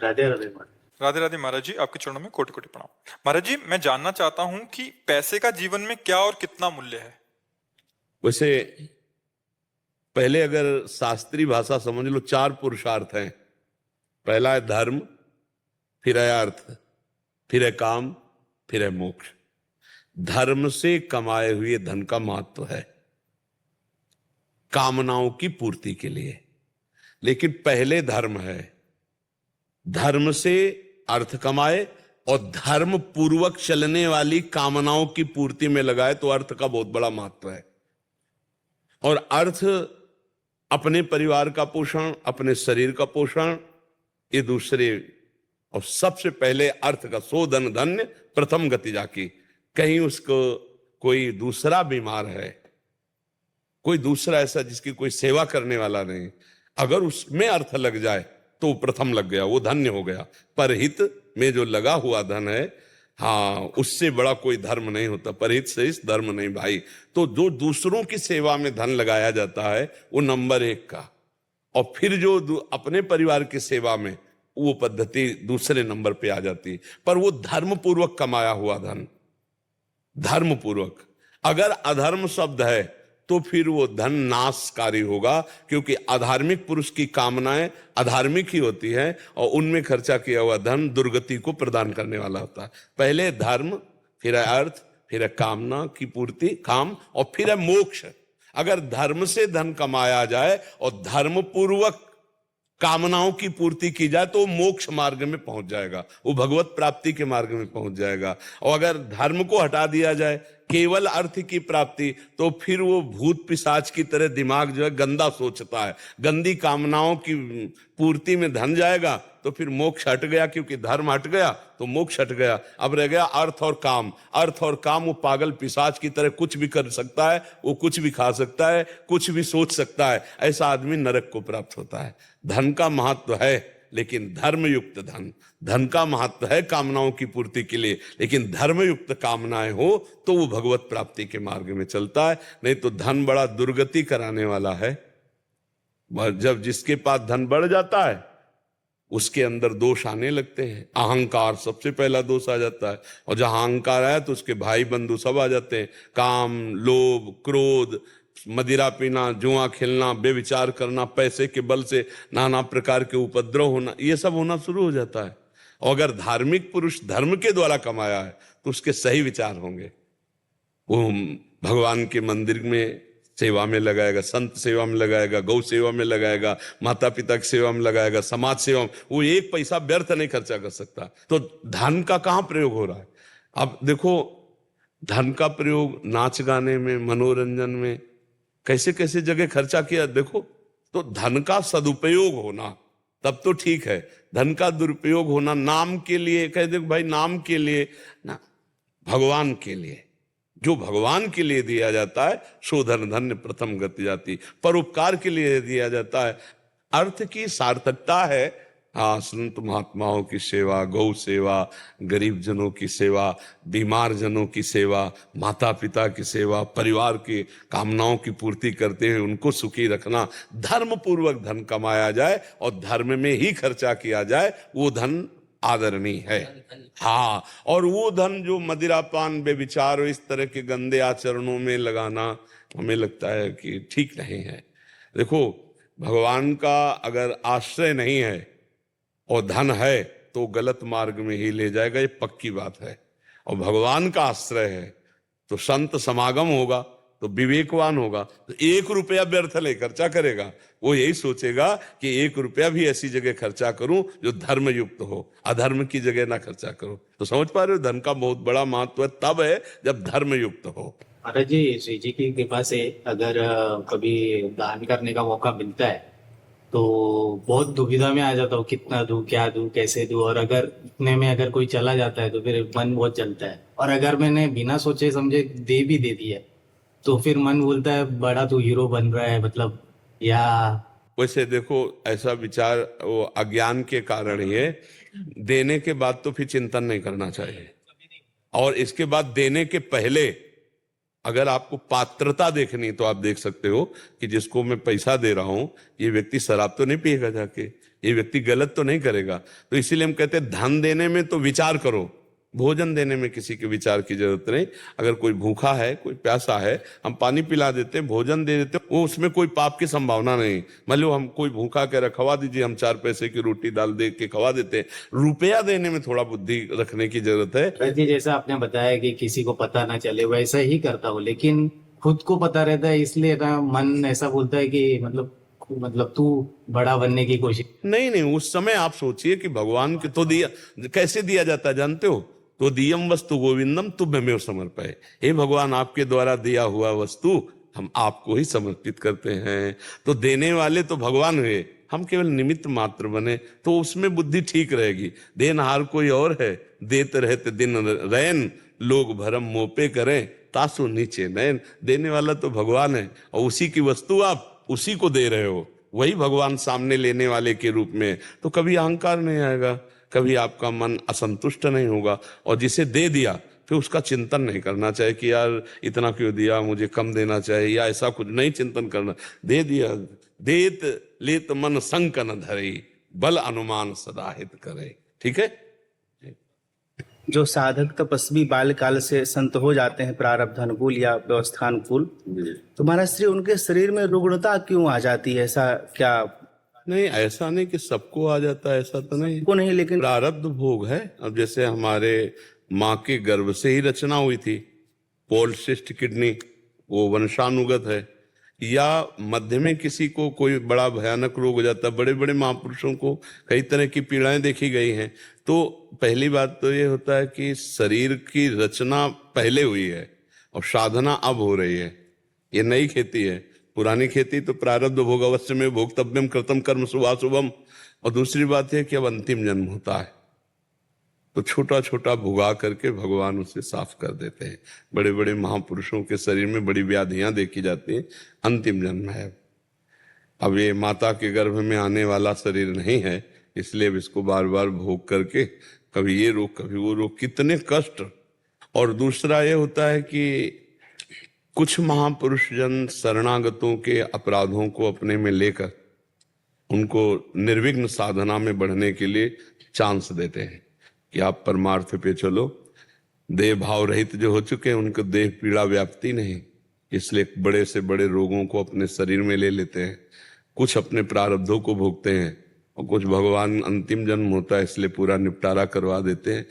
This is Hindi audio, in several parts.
राधे राधे महाराज। राधे राधे महाराज जी, आपके चरणों में कोटि कोटि प्रणाम। महाराज जी, मैं जानना चाहता हूँ कि पैसे का जीवन में क्या और कितना मूल्य है। वैसे पहले अगर शास्त्रीय भाषा समझ लो, 4 पुरुषार्थ हैं। पहला है धर्म, फिर है अर्थ, फिर है काम, फिर है मोक्ष। धर्म से कमाए हुए धन का महत्व है कामनाओं की पूर्ति के लिए, लेकिन पहले धर्म है। धर्म से अर्थ कमाए और धर्म पूर्वक चलने वाली कामनाओं की पूर्ति में लगाए तो अर्थ का बहुत बड़ा महत्व है। और अर्थ अपने परिवार का पोषण, अपने शरीर का पोषण, ये दूसरे। और सबसे पहले अर्थ का शोधन धन्य प्रथम गति जाकी। कहीं उसको कोई दूसरा बीमार है, कोई दूसरा ऐसा जिसकी कोई सेवा करने वाला नहीं, अगर उसमें अर्थ लग जाए तो प्रथम लग गया, वो धन्य हो गया। परहित में जो लगा हुआ धन है, हाँ, उससे बड़ा कोई धर्म नहीं होता। परहित से इस धर्म नहीं भाई। तो जो दूसरों की सेवा में धन लगाया जाता है वो नंबर 1 का, और फिर जो अपने परिवार की सेवा में, वो पद्धति दूसरे नंबर पे आ जाती है। पर वो धर्म पूर्वक कमाया हुआ धन, धर्म पूर्वक। अगर अधर्म शब्द है तो फिर वो धन नाशकारी होगा, क्योंकि अधार्मिक पुरुष की कामनाएं अधार्मिक ही होती हैं और उनमें खर्चा किया हुआ धन दुर्गति को प्रदान करने वाला होता है। पहले धर्म, फिर है अर्थ, फिर है कामना की पूर्ति, काम, और फिर है मोक्ष। अगर धर्म से धन कमाया जाए और धर्म पूर्वक कामनाओं की पूर्ति की जाए तो मोक्ष मार्ग में पहुंच जाएगा, वो भगवत प्राप्ति के मार्ग में पहुंच जाएगा। और अगर धर्म को हटा दिया जाए, केवल अर्थ की प्राप्ति, तो फिर वो भूत पिशाच की तरह दिमाग जो है गंदा सोचता है। गंदी कामनाओं की पूर्ति में धन जाएगा तो फिर मोक्ष हट गया, क्योंकि धर्म हट गया तो मोक्ष हट गया। अब रह गया अर्थ और काम। अर्थ और काम, वो पागल पिशाच की तरह कुछ भी कर सकता है, वो कुछ भी खा सकता है, कुछ भी सोच सकता है। ऐसा आदमी नरक को प्राप्त होता है। धन का महत्व है, लेकिन धर्मयुक्त धन। धन का महत्व है कामनाओं की पूर्ति के लिए, लेकिन धर्मयुक्त कामनाएं हो तो वो भगवत प्राप्ति के मार्ग में चलता है। नहीं तो धन बड़ा दुर्गति कराने वाला है। जब जिसके पास धन बढ़ जाता है उसके अंदर दोष आने लगते हैं। अहंकार सबसे पहला दोष आ जाता है, और जहां अहंकार आया तो उसके भाई बंधु सब आ जाते हैं। काम, लोभ, क्रोध, मदिरा पीना, जुआ खेलना, बेविचार करना, पैसे के बल से नाना प्रकार के उपद्रव होना, ये सब होना शुरू हो जाता है। और अगर धार्मिक पुरुष धर्म के द्वारा कमाया है तो उसके सही विचार होंगे। वो भगवान के मंदिर में सेवा में लगाएगा, संत सेवा में लगाएगा, गौ सेवा में लगाएगा, माता पिता की सेवा में लगाएगा, समाज सेवा में। वो एक पैसा व्यर्थ नहीं खर्चा कर सकता। तो धन का कहां प्रयोग हो रहा है? अब देखो, धन का प्रयोग नाच गाने में, मनोरंजन में, कैसे कैसे जगह खर्चा किया देखो। तो धन का सदुपयोग होना तब तो ठीक है, धन का दुरुपयोग होना नाम के लिए, कह दे भाई नाम के लिए ना, भगवान के लिए, जो भगवान के लिए दिया जाता है सो धन धन्य प्रथम गति जाती। परोपकार के लिए दिया जाता है। अर्थ की सार्थकता है, हाँ, संत महात्माओं की सेवा, गौ सेवा, गरीब जनों की सेवा, बीमार जनों की सेवा, माता पिता की सेवा, परिवार की कामनाओं की पूर्ति करते हुए उनको सुखी रखना। धर्म पूर्वक धन कमाया जाए और धर्म में ही खर्चा किया जाए, वो धन आदरणीय है। हाँ, और वो धन जो मदिरापान, बेविचार, इस तरह के गंदे आचरणों में लगाना हमें लगता है कि ठीक नहीं है। देखो, भगवान का अगर आश्रय नहीं है और धन है तो गलत मार्ग में ही ले जाएगा, ये पक्की बात है। और भगवान का आश्रय है तो संत समागम होगा तो विवेकवान होगा, तो 1 रुपया व्यर्थ नहीं खर्चा करेगा। वो यही सोचेगा कि 1 रुपया भी ऐसी जगह खर्चा करूं जो धर्म युक्त हो, अधर्म की जगह ना खर्चा करूं। तो समझ पा रहे हो, धन का बहुत बड़ा महत्व तब है जब धर्म युक्त हो। महाराज जी, श्री जी की कृपा से अगर कभी दान करने का मौका मिलता है तो बहुत दुविधा में आ जाता हूँ, कितना दूं, क्या दूं, कैसे दूं। और अगर इतने में अगर कोई चला जाता है तो फिर मन बहुत जलता है। और अगर मैंने बिना सोचे समझे दे भी दे दिया तो फिर मन बोलता है बड़ा तू हीरो बन रहा है, मतलब। या वैसे देखो, ऐसा विचार वो अज्ञान के कारण ही है। देने के बाद तो फिर चिंतन नहीं करना चाहिए, और इसके बाद देने के पहले अगर आपको पात्रता देखनी तो आप देख सकते हो कि जिसको मैं पैसा दे रहा हूं ये व्यक्ति शराब तो नहीं पिएगा जाके, ये व्यक्ति गलत तो नहीं करेगा। तो इसीलिए हम कहते हैं धन देने में तो विचार करो, भोजन देने में किसी के विचार की जरूरत नहीं। अगर कोई भूखा है, कोई प्यासा है, हम पानी पिला देते हैं, भोजन दे देते हैं, वो उसमें कोई पाप की संभावना नहीं। मान लो हम कोई भूखा कह रहा खवा दीजिए, हम 4 पैसे की रोटी दाल दे के खवा देते हैं। रुपया देने में थोड़ा बुद्धि रखने की जरूरत है। भरत जी, जैसा आपने बताया कि किसी को पता ना चले, वैसा ही करता हूँ, लेकिन खुद को पता रहता है, इसलिए ना मन ऐसा बोलता है कि मतलब तू बड़ा बनने की कोशिश। नहीं नहीं, उस समय आप सोचिए कि भगवान के तो दिया, कैसे दिया जाता है जानते हो? तो दियम वस्तु गोविंदम तुभ्यमेव समर्पये। हे भगवान, आपके द्वारा दिया हुआ वस्तु हम आपको ही समर्पित करते हैं। तो देने वाले तो भगवान हुए, हम केवल निमित्त मात्र बने, तो उसमें बुद्धि ठीक रहेगी। देनहार कोई और है, देते रहते दिन रैन, लोग भरम मोपे करें तासु नीचे नयन। देने वाला तो भगवान है, और उसी की वस्तु आप उसी को दे रहे हो, वही भगवान सामने लेने वाले के रूप में। तो कभी अहंकार नहीं आएगा, कभी आपका मन असंतुष्ट नहीं होगा। और जिसे दे दिया फिर उसका चिंतन नहीं करना चाहिए कि यार इतना क्यों दिया, मुझे कम देना चाहिए, या ऐसा कुछ नहीं चिंतन करना। दे दिया, देत लेत मन संक न धरे, बल अनुमान सदा हित करे। ठीक है। जो साधक तपस्वी बाल्यकाल से संत हो जाते हैं प्रारब्ध अनुकूल या व्यवस्था अनुकूल, तो महाराज श्री उनके शरीर में रुग्णता क्यों आ जाती है? ऐसा क्या? नहीं, ऐसा नहीं कि सबको आ जाता है, ऐसा तो नहीं। को नहीं, लेकिन प्रारब्ध भोग है। अब जैसे हमारे माँ के गर्भ से ही रचना हुई थी, पॉलिसिस्ट किडनी, वो वंशानुगत है। या मध्य में किसी को कोई बड़ा भयानक रोग हो जाता है। बड़े बड़े महापुरुषों को कई तरह की पीड़ाएं देखी गई हैं। तो पहली बात तो ये होता है कि शरीर की रचना पहले हुई है और साधना अब हो रही है। ये नई खेती है। पुरानी खेती तो प्रारब्ध भोग अवश्य में भोक्तव्यम कृतम कर्म शुभाशुभम। और दूसरी बात है कि अब अंतिम जन्म होता है, तो छोटा छोटा भुगा करके भगवान उसे साफ कर देते हैं। बड़े बड़े महापुरुषों के शरीर में बड़ी व्याधियां देखी जाती हैं, अंतिम जन्म है। अब ये माता के गर्भ में आने वाला शरीर नहीं है, इसलिए अब इसको बार बार भोग करके कभी ये रोग कभी वो रोग, कितने कष्ट। और दूसरा ये होता है कि कुछ महापुरुष जन शरणागतों के अपराधों को अपने में लेकर उनको निर्विघ्न साधना में बढ़ने के लिए चांस देते हैं कि आप परमार्थ पे चलो। देह भाव रहित जो हो चुके हैं उनको देह पीड़ा व्याप्ति नहीं, इसलिए बड़े से बड़े रोगों को अपने शरीर में ले लेते हैं। कुछ अपने प्रारब्धों को भोगते हैं और कुछ भगवान अंतिम जन्म होता है इसलिए पूरा निपटारा करवा देते हैं।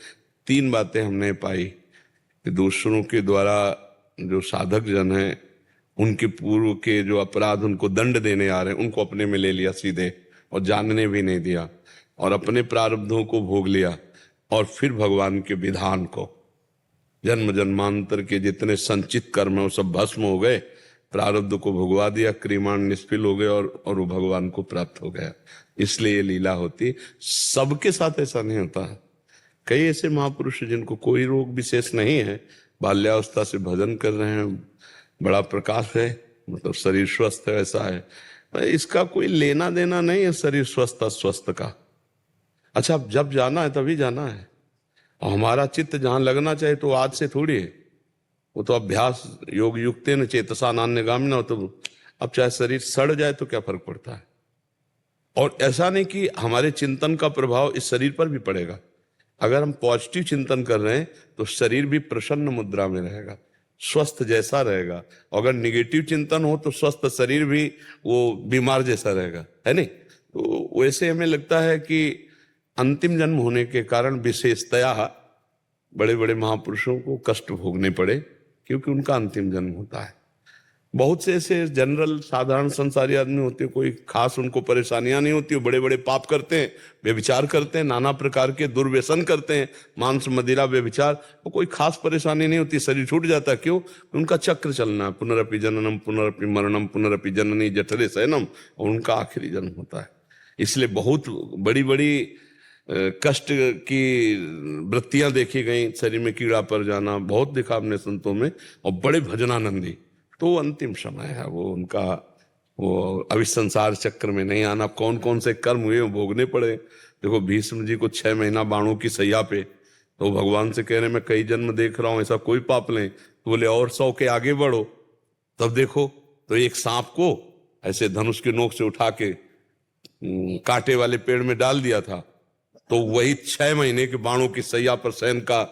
3 बातें हमने पाई कि दूसरों के द्वारा जो साधक जन हैं उनके पूर्व के जो अपराध उनको दंड देने आ रहे हैं उनको अपने में ले लिया सीधे, और जानने भी नहीं दिया, और अपने प्रारब्धों को भोग लिया। और फिर भगवान के विधान को, जन्म जन्मांतर के जितने संचित कर्म है वो सब भस्म हो गए, प्रारब्ध को भुगवा दिया, क्रियमाण निष्फल हो गए और वो भगवान को प्राप्त हो गया। इसलिए ये लीला होती। सबके साथ ऐसा नहीं होता है। कई ऐसे महापुरुष जिनको कोई रोग विशेष नहीं है, बाल्यावस्था से भजन कर रहे हैं, बड़ा प्रकाश है, मतलब शरीर स्वस्थ है, ऐसा है। इसका कोई लेना देना नहीं है शरीर स्वस्थ अस्वस्थ का। अच्छा, जब जाना है तभी जाना है, और हमारा चित्त जहां लगना चाहिए तो आज से थोड़ी है, वो तो अभ्यास योग युक्ते न चेतसा नान्यगामिना हो। तो अब चाहे शरीर सड़ जाए तो क्या फर्क पड़ता है। और ऐसा नहीं कि हमारे चिंतन का प्रभाव इस शरीर पर भी पड़ेगा। अगर हम पॉजिटिव चिंतन कर रहे हैं तो शरीर भी प्रसन्न मुद्रा में रहेगा, स्वस्थ जैसा रहेगा। अगर निगेटिव चिंतन हो तो स्वस्थ शरीर भी वो बीमार जैसा रहेगा, है नहीं। तो वैसे हमें लगता है कि अंतिम जन्म होने के कारण विशेषतया बड़े बड़े महापुरुषों को कष्ट भोगने पड़े, क्योंकि उनका अंतिम जन्म होता है। बहुत से ऐसे जनरल साधारण संसारी आदमी होते हैं, कोई खास उनको परेशानियां नहीं होती, बड़े बड़े पाप करते हैं, व्यभिचार करते हैं, नाना प्रकार के दुर्व्यसन करते हैं, मांस मदिरा व्यभिचार, वो कोई खास परेशानी नहीं होती, शरीर छूट जाता है। क्यों? उनका चक्र चलना है, पुनरपि जननम पुनरपि मरणम पुनरपि जननी जठरे शयनम, और उनका आखिरी जन्म होता है। इसलिए बहुत बड़ी बड़ी कष्ट की वृत्तियां देखी गई, शरीर में कीड़ा पड़ जाना बहुत देखा हमने संतों में, और बड़े भजनानंदी। तो अंतिम समय है वो उनका, वो अभी संसार चक्र में नहीं आना। कौन कौन से कर्म हुए भोगने पड़े। देखो भीष्म जी को 6 महीना बाणों की सैया पे, तो भगवान से कह रहे मैं कई जन्म देख रहा हूं ऐसा कोई पाप नहीं। तो बोले और 100 के आगे बढ़ो। तब देखो तो एक सांप को ऐसे धनुष के नोक से उठा के कांटे वाले पेड़ में डाल दिया था तो वही 6 महीने के बाणों की सैया पर शयन का